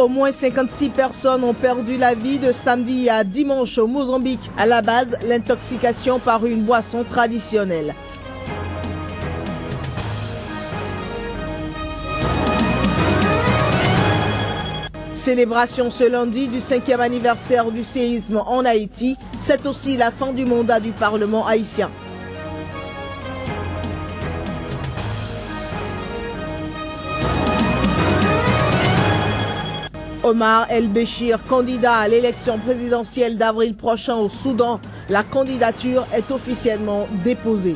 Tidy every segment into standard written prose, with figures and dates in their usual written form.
Au moins 56 personnes ont perdu la vie de samedi à dimanche au Mozambique. À la base, l'intoxication par une boisson traditionnelle. Célébration ce lundi du 5e anniversaire du séisme en Haïti. C'est aussi la fin du mandat du Parlement haïtien. Omar El-Béchir, candidat à l'élection présidentielle d'avril prochain au Soudan. La candidature est officiellement déposée.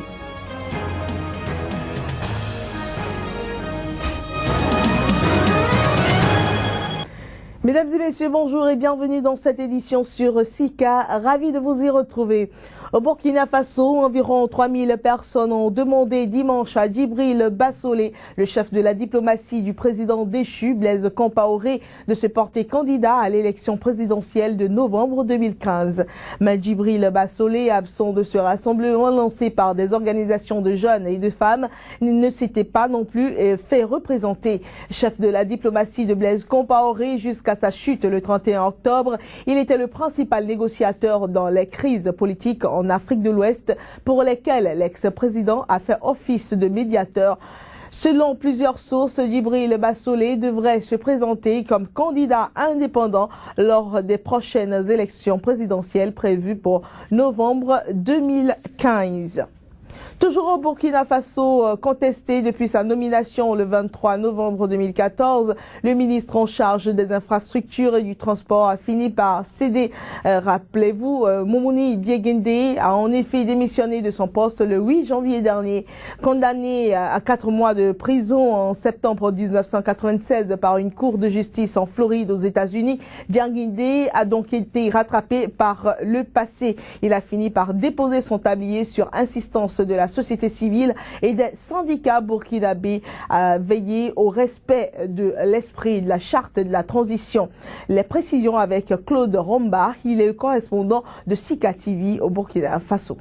Mesdames et messieurs, bonjour et bienvenue dans cette édition sur Sika. Ravi de vous y retrouver. Au Burkina Faso, environ 3000 personnes ont demandé dimanche à Djibril Bassolé, le chef de la diplomatie du président déchu, Blaise Compaoré, de se porter candidat à l'élection présidentielle de novembre 2015. Mais Djibril Bassolé, absent de ce rassemblement lancé par des organisations de jeunes et de femmes, ne s'était pas non plus fait représenter. Chef de la diplomatie de Blaise Compaoré jusqu'à sa chute le 31 octobre, il était le principal négociateur dans les crises politiques en Afrique de l'Ouest pour lesquelles l'ex-président a fait office de médiateur. Selon plusieurs sources, Djibril Bassolé devrait se présenter comme candidat indépendant lors des prochaines élections présidentielles prévues pour novembre 2015. Toujours au Burkina Faso, contesté depuis sa nomination le 23 novembre 2014, le ministre en charge des infrastructures et du transport a fini par céder. Rappelez-vous, Moumouni Diéguendé a en effet démissionné de son poste le 8 janvier dernier. Condamné à 4 mois de prison en septembre 1996 par une cour de justice en Floride aux États-Unis, Diéguendé a donc été rattrapé par le passé. Il a fini par déposer son tablier sur insistance de la société civile et des syndicats burkinabés à veiller au respect de l'esprit de la charte de la transition. Les précisions avec Claude Romba, il est le correspondant de Sika TV au Burkina Faso.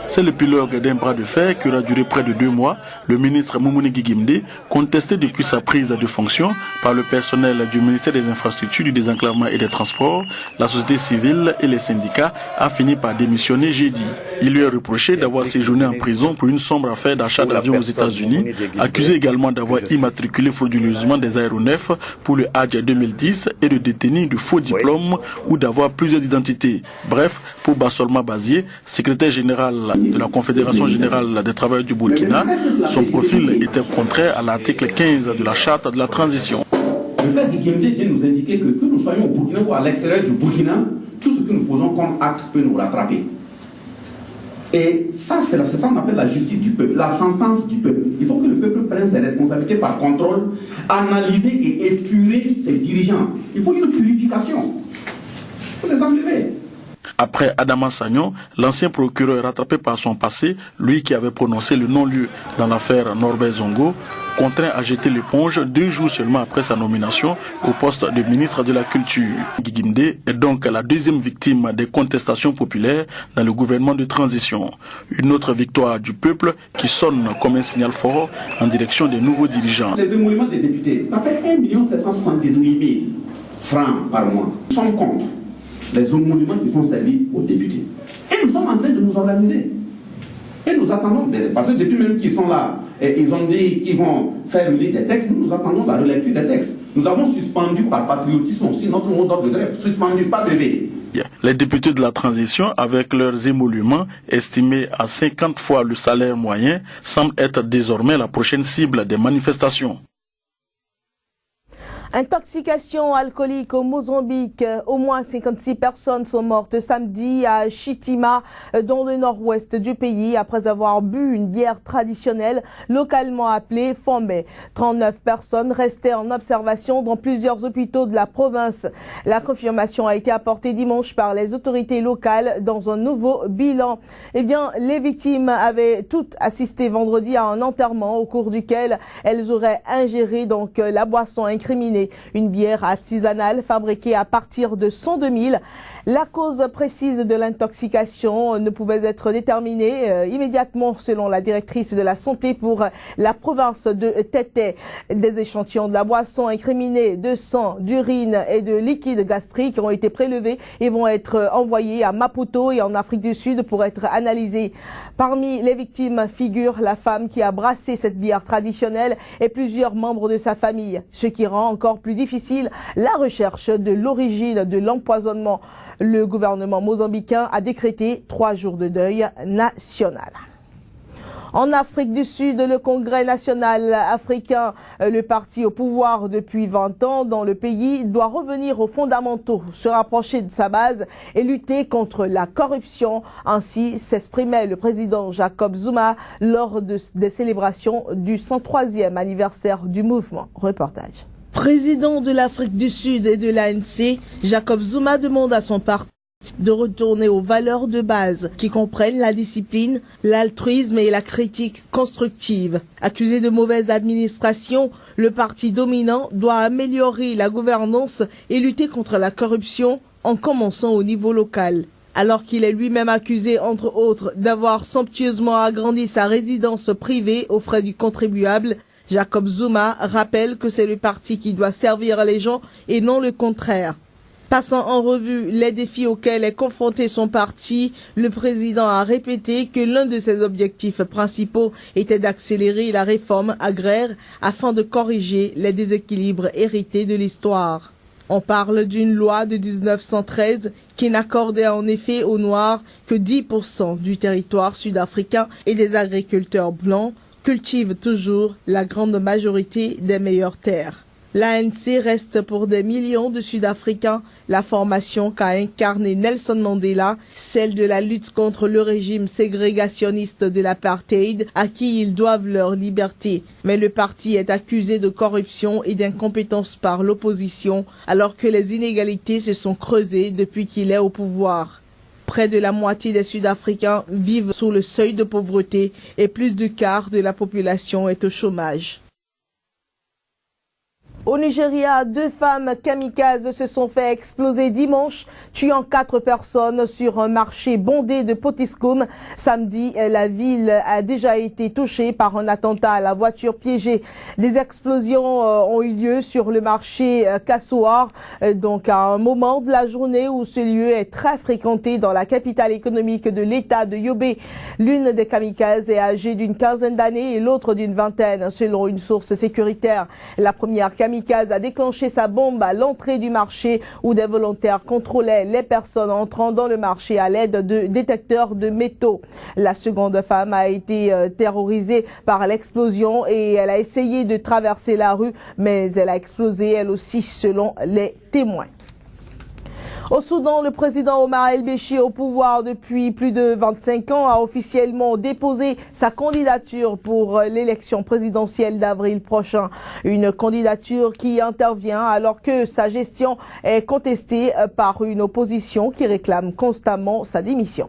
C'est l'épilogue d'un bras de fer qui aura duré près de 2 mois. Le ministre Moumouni Guiguimdé, contesté depuis sa prise de fonction par le personnel du ministère des Infrastructures, du Désenclavement et des Transports, la société civile et les syndicats, a fini par démissionner jeudi. Il lui est reproché d'avoir séjourné en prison pour une sombre affaire d'achat d'avions aux États-Unis, accusé également d'avoir immatriculé frauduleusement des aéronefs pour le Hajj 2010 et de détenir de faux diplômes ou d'avoir plusieurs identités. Bref, pour Bassolma Bazier, secrétaire général de la Confédération générale des travailleurs du Burkina, son profil était contraire à l'article 15 de la charte de la transition. Le père Guiguemdé vient nous indiquer que nous soyons au Burkina ou à l'extérieur du Burkina, tout ce que nous posons comme acte peut nous rattraper. Et ça, c'est ça qu'on appelle la justice du peuple, la sentence du peuple. Il faut que le peuple prenne ses responsabilités par contrôle, analyser et épurer ses dirigeants. Il faut une purification. Il faut les enlever. Après Adama Sagnon, l'ancien procureur est rattrapé par son passé, lui qui avait prononcé le non-lieu dans l'affaire Norbert Zongo, contraint à jeter l'éponge 2 jours seulement après sa nomination au poste de ministre de la Culture. Guiguimdé est donc la 2e victime des contestations populaires dans le gouvernement de transition. Une autre victoire du peuple qui sonne comme un signal fort en direction des nouveaux dirigeants. Les émoluments des députés, ça fait 1 778 000 francs par mois. Nous sommes contre les émoluments qui sont servis aux députés. Et nous sommes en train de nous organiser. Et nous attendons, parce que depuis même qu'ils sont là, ils ont dit qu'ils vont faire relire des textes, nous attendons la relecture des textes. Nous avons suspendu par patriotisme aussi notre mot d'ordre de grève, suspendu, pas levé. Les députés de la transition, avec leurs émoluments estimés à 50 fois le salaire moyen, semblent être désormais la prochaine cible des manifestations. Intoxication alcoolique au Mozambique. Au moins 56 personnes sont mortes samedi à Chitima, dans le nord-ouest du pays, après avoir bu une bière traditionnelle localement appelée Fombe. 39 personnes restaient en observation dans plusieurs hôpitaux de la province. La confirmation a été apportée dimanche par les autorités locales dans un nouveau bilan. Eh bien, les victimes avaient toutes assisté vendredi à un enterrement au cours duquel elles auraient ingéré donc la boisson incriminée Guinée, une bière artisanale fabriquée à partir de 102 000. La cause précise de l'intoxication ne pouvait être déterminée immédiatement selon la directrice de la santé pour la province de Tété. Des échantillons de la boisson incriminée de sang, d'urine et de liquide gastrique ont été prélevés et vont être envoyés à Maputo et en Afrique du Sud pour être analysés. Parmi les victimes figure la femme qui a brassé cette bière traditionnelle et plusieurs membres de sa famille, ce qui rend encore plus difficile la recherche de l'origine de l'empoisonnement. Le gouvernement mozambicain a décrété 3 jours de deuil national. En Afrique du Sud, le Congrès national africain, le parti au pouvoir depuis 20 ans dans le pays, doit revenir aux fondamentaux, se rapprocher de sa base et lutter contre la corruption. Ainsi s'exprimait le président Jacob Zuma lors des célébrations du 103e anniversaire du mouvement. Reportage. Président de l'Afrique du Sud et de l'ANC, Jacob Zuma demande à son parti de retourner aux valeurs de base qui comprennent la discipline, l'altruisme et la critique constructive. Accusé de mauvaise administration, le parti dominant doit améliorer la gouvernance et lutter contre la corruption en commençant au niveau local. Alors qu'il est lui-même accusé, entre autres, d'avoir somptueusement agrandi sa résidence privée aux frais du contribuable, Jacob Zuma rappelle que c'est le parti qui doit servir les gens et non le contraire. Passant en revue les défis auxquels est confronté son parti, le président a répété que l'un de ses objectifs principaux était d'accélérer la réforme agraire afin de corriger les déséquilibres hérités de l'histoire. On parle d'une loi de 1913 qui n'accordait en effet aux Noirs que 10% du territoire sud-africain et des agriculteurs blancs cultivent toujours la grande majorité des meilleures terres. L'ANC reste pour des millions de Sud-Africains la formation qu'a incarnée Nelson Mandela, celle de la lutte contre le régime ségrégationniste de l'apartheid à qui ils doivent leur liberté. Mais le parti est accusé de corruption et d'incompétence par l'opposition alors que les inégalités se sont creusées depuis qu'il est au pouvoir. Près de la moitié des Sud-Africains vivent sous le seuil de pauvreté et plus du quart de la population est au chômage. Au Nigeria, 2 femmes kamikazes se sont fait exploser dimanche, tuant 4 personnes sur un marché bondé de Potiskum. Samedi, la ville a déjà été touchée par un attentat à la voiture piégée. Des explosions ont eu lieu sur le marché Kassoar, donc à un moment de la journée où ce lieu est très fréquenté dans la capitale économique de l'État de Yobe. L'une des kamikazes est âgée d'une quinzaine d'années et l'autre d'une vingtaine, selon une source sécuritaire. La première kamikaze a déclenché sa bombe à l'entrée du marché où des volontaires contrôlaient les personnes entrant dans le marché à l'aide de détecteurs de métaux. La seconde femme a été terrorisée par l'explosion et elle a essayé de traverser la rue, mais elle a explosé elle aussi selon les témoins. Au Soudan, le président Omar El-Béchir, au pouvoir depuis plus de 25 ans, a officiellement déposé sa candidature pour l'élection présidentielle d'avril prochain. Une candidature qui intervient alors que sa gestion est contestée par une opposition qui réclame constamment sa démission.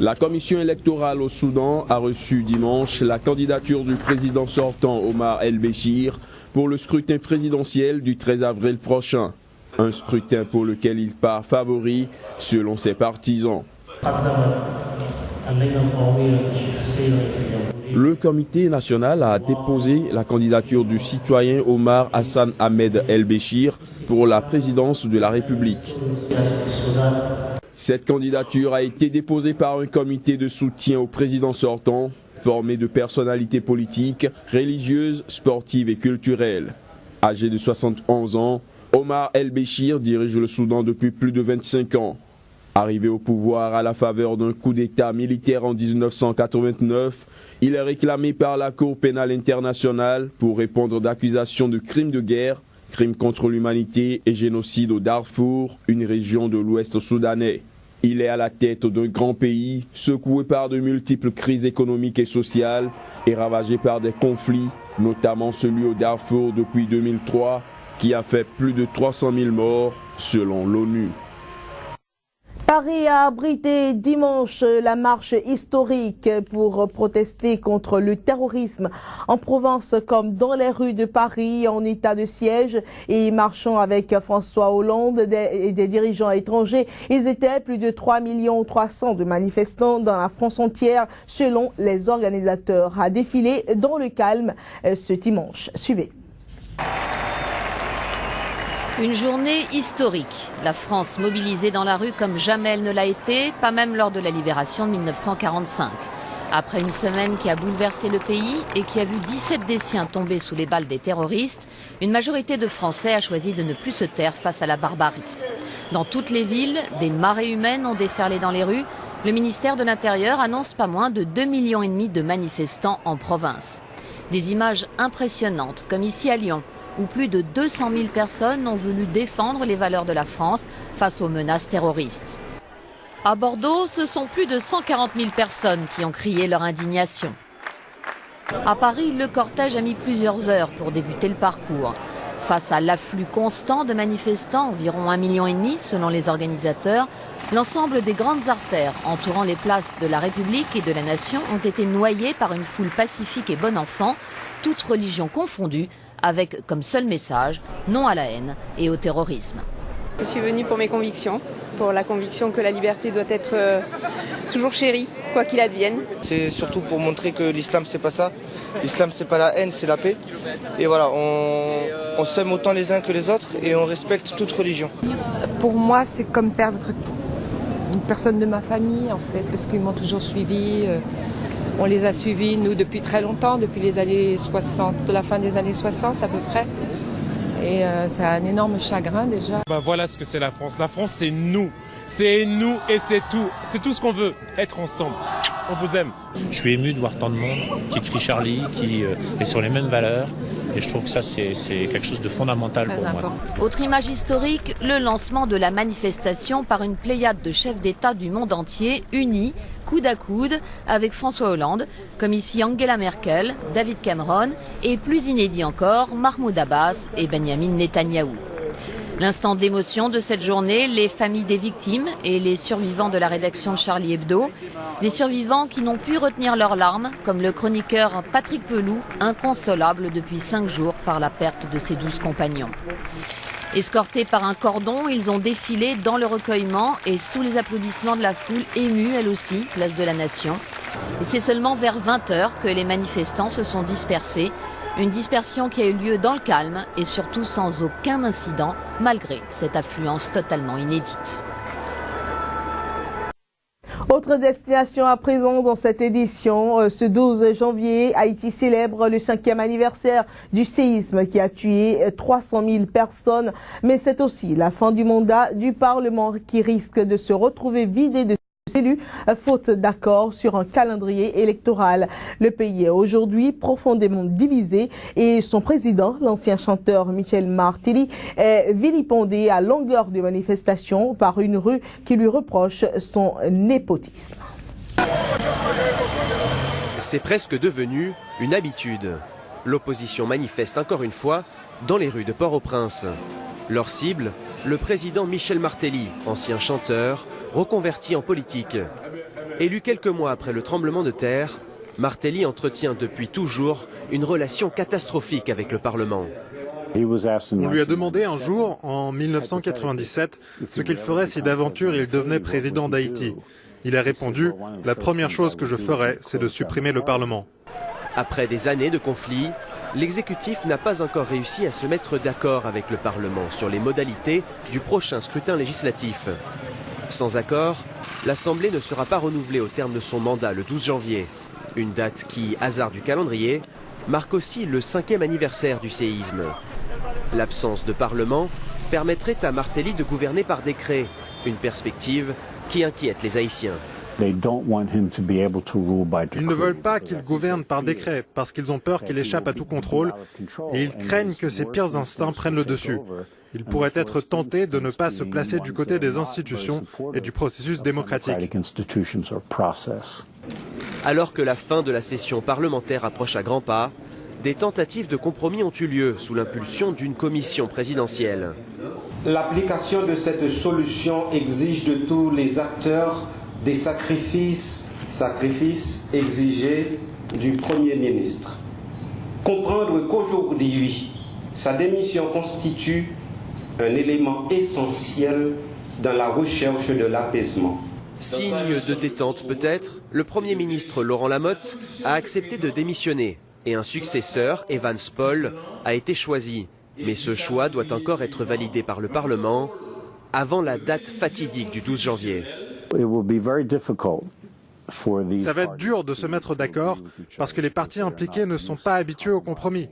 La commission électorale au Soudan a reçu dimanche la candidature du président sortant Omar El-Béchir pour le scrutin présidentiel du 13 avril prochain. Un scrutin pour lequel il part favori selon ses partisans. Le comité national a déposé la candidature du citoyen Omar Hassan Ahmed El-Béchir pour la présidence de la République. Cette candidature a été déposée par un comité de soutien au président sortant, formé de personnalités politiques, religieuses, sportives et culturelles. Âgé de 71 ans, Omar El-Béchir dirige le Soudan depuis plus de 25 ans. Arrivé au pouvoir à la faveur d'un coup d'État militaire en 1989, il est réclamé par la Cour pénale internationale pour répondre d'accusations de crimes de guerre, crimes contre l'humanité et génocide au Darfour, une région de l'Ouest soudanais. Il est à la tête d'un grand pays, secoué par de multiples crises économiques et sociales et ravagé par des conflits, notamment celui au Darfour depuis 2003, qui a fait plus de 300 000 morts selon l'ONU. Paris a abrité dimanche la marche historique pour protester contre le terrorisme en province comme dans les rues de Paris en état de siège et marchant avec François Hollande et des dirigeants étrangers. Ils étaient plus de 3,3 millions de manifestants dans la France entière selon les organisateurs. A défilé dans le calme ce dimanche. Suivez. Une journée historique. La France mobilisée dans la rue comme jamais elle ne l'a été, pas même lors de la libération de 1945. Après une semaine qui a bouleversé le pays et qui a vu 17 des siens tomber sous les balles des terroristes, une majorité de Français a choisi de ne plus se taire face à la barbarie. Dans toutes les villes, des marées humaines ont déferlé dans les rues. Le ministère de l'Intérieur annonce pas moins de 2,5 millions de manifestants en province. Des images impressionnantes, comme ici à Lyon, où plus de 200 000 personnes ont voulu défendre les valeurs de la France face aux menaces terroristes. À Bordeaux, ce sont plus de 140 000 personnes qui ont crié leur indignation. À Paris, le cortège a mis plusieurs heures pour débuter le parcours. Face à l'afflux constant de manifestants, environ 1,5 million selon les organisateurs, l'ensemble des grandes artères entourant les places de la République et de la Nation ont été noyées par une foule pacifique et bon enfant, toutes religions confondues, avec comme seul message non à la haine et au terrorisme. Je suis venue pour mes convictions, pour la conviction que la liberté doit être toujours chérie, quoi qu'il advienne. C'est surtout pour montrer que l'islam c'est pas ça. L'islam c'est pas la haine, c'est la paix. Et voilà, on s'aime autant les uns que les autres et on respecte toute religion. Pour moi, c'est comme perdre une personne de ma famille en fait, parce qu'ils m'ont toujours suivi. On les a suivis, nous, depuis très longtemps, depuis les années 60, de la fin des années 60 à peu près. Et c'est un énorme chagrin déjà. Voilà ce que c'est la France. La France, c'est nous. C'est nous et c'est tout. C'est tout ce qu'on veut, être ensemble. On vous aime. Je suis ému de voir tant de monde qui crie Charlie, qui est sur les mêmes valeurs. Et je trouve que ça, c'est quelque chose de fondamental pour moi. Autre image historique, le lancement de la manifestation par une pléiade de chefs d'État du monde entier, unis, coude à coude, avec François Hollande, comme ici Angela Merkel, David Cameron et, plus inédit encore, Mahmoud Abbas et Benyamin Netanyahou. L'instant d'émotion de cette journée, les familles des victimes et les survivants de la rédaction de Charlie Hebdo. Des survivants qui n'ont pu retenir leurs larmes, comme le chroniqueur Patrick Pelou, inconsolable depuis 5 jours par la perte de ses 12 compagnons. Escortés par un cordon, ils ont défilé dans le recueillement et sous les applaudissements de la foule émue, elle aussi, place de la Nation. Et c'est seulement vers 20 h que les manifestants se sont dispersés. Une dispersion qui a eu lieu dans le calme et surtout sans aucun incident, malgré cette affluence totalement inédite. Autre destination à présent dans cette édition, ce 12 janvier, Haïti célèbre le 5e anniversaire du séisme qui a tué 300 000 personnes. Mais c'est aussi la fin du mandat du Parlement qui risque de se retrouver vidé de élus, faute d'accord sur un calendrier électoral. Le pays est aujourd'hui profondément divisé et son président, l'ancien chanteur Michel Martelly, est vilipendé à longueur de manifestation par une rue qui lui reproche son népotisme. C'est presque devenu une habitude. L'opposition manifeste encore une fois dans les rues de Port-au-Prince. Leur cible, le président Michel Martelly, ancien chanteur, reconverti en politique. Élu quelques mois après le tremblement de terre, Martelly entretient depuis toujours une relation catastrophique avec le Parlement. On lui a demandé un jour, en 1997, ce qu'il ferait si d'aventure il devenait président d'Haïti. Il a répondu « La première chose que je ferais, c'est de supprimer le Parlement ». Après des années de conflits, l'exécutif n'a pas encore réussi à se mettre d'accord avec le Parlement sur les modalités du prochain scrutin législatif. Sans accord, l'Assemblée ne sera pas renouvelée au terme de son mandat le 12 janvier. Une date qui, hasard du calendrier, marque aussi le 5e anniversaire du séisme. L'absence de Parlement permettrait à Martelly de gouverner par décret, une perspective qui inquiète les Haïtiens. Ils ne veulent pas qu'il gouverne par décret parce qu'ils ont peur qu'il échappe à tout contrôle et ils craignent que ses pires instincts prennent le dessus. Il pourrait être tenté de ne pas se placer du côté des institutions et du processus démocratique. Alors que la fin de la session parlementaire approche à grands pas, des tentatives de compromis ont eu lieu sous l'impulsion d'une commission présidentielle. L'application de cette solution exige de tous les acteurs des sacrifices exigés du Premier ministre. Comprendre qu'aujourd'hui, sa démission constitue un élément essentiel dans la recherche de l'apaisement. Signe de détente peut-être, le Premier ministre Laurent Lamotte a accepté de démissionner et un successeur, Evans Paul, a été choisi. Mais ce choix doit encore être validé par le Parlement avant la date fatidique du 12 janvier. Ça va être dur de se mettre d'accord parce que les partis impliqués ne sont pas habitués au compromis.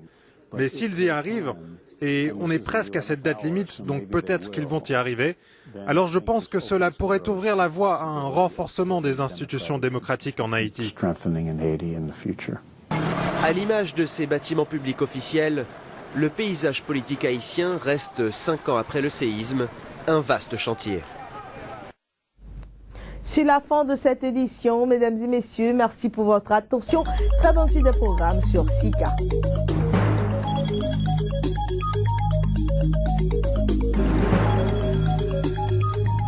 Mais s'ils y arrivent, et on est presque à cette date limite, donc peut-être qu'ils vont y arriver, alors je pense que cela pourrait ouvrir la voie à un renforcement des institutions démocratiques en Haïti. À l'image de ces bâtiments publics officiels, le paysage politique haïtien reste 5 ans après le séisme, un vaste chantier. C'est la fin de cette édition, mesdames et messieurs. Merci pour votre attention. Très bonne suite de programme sur SICA.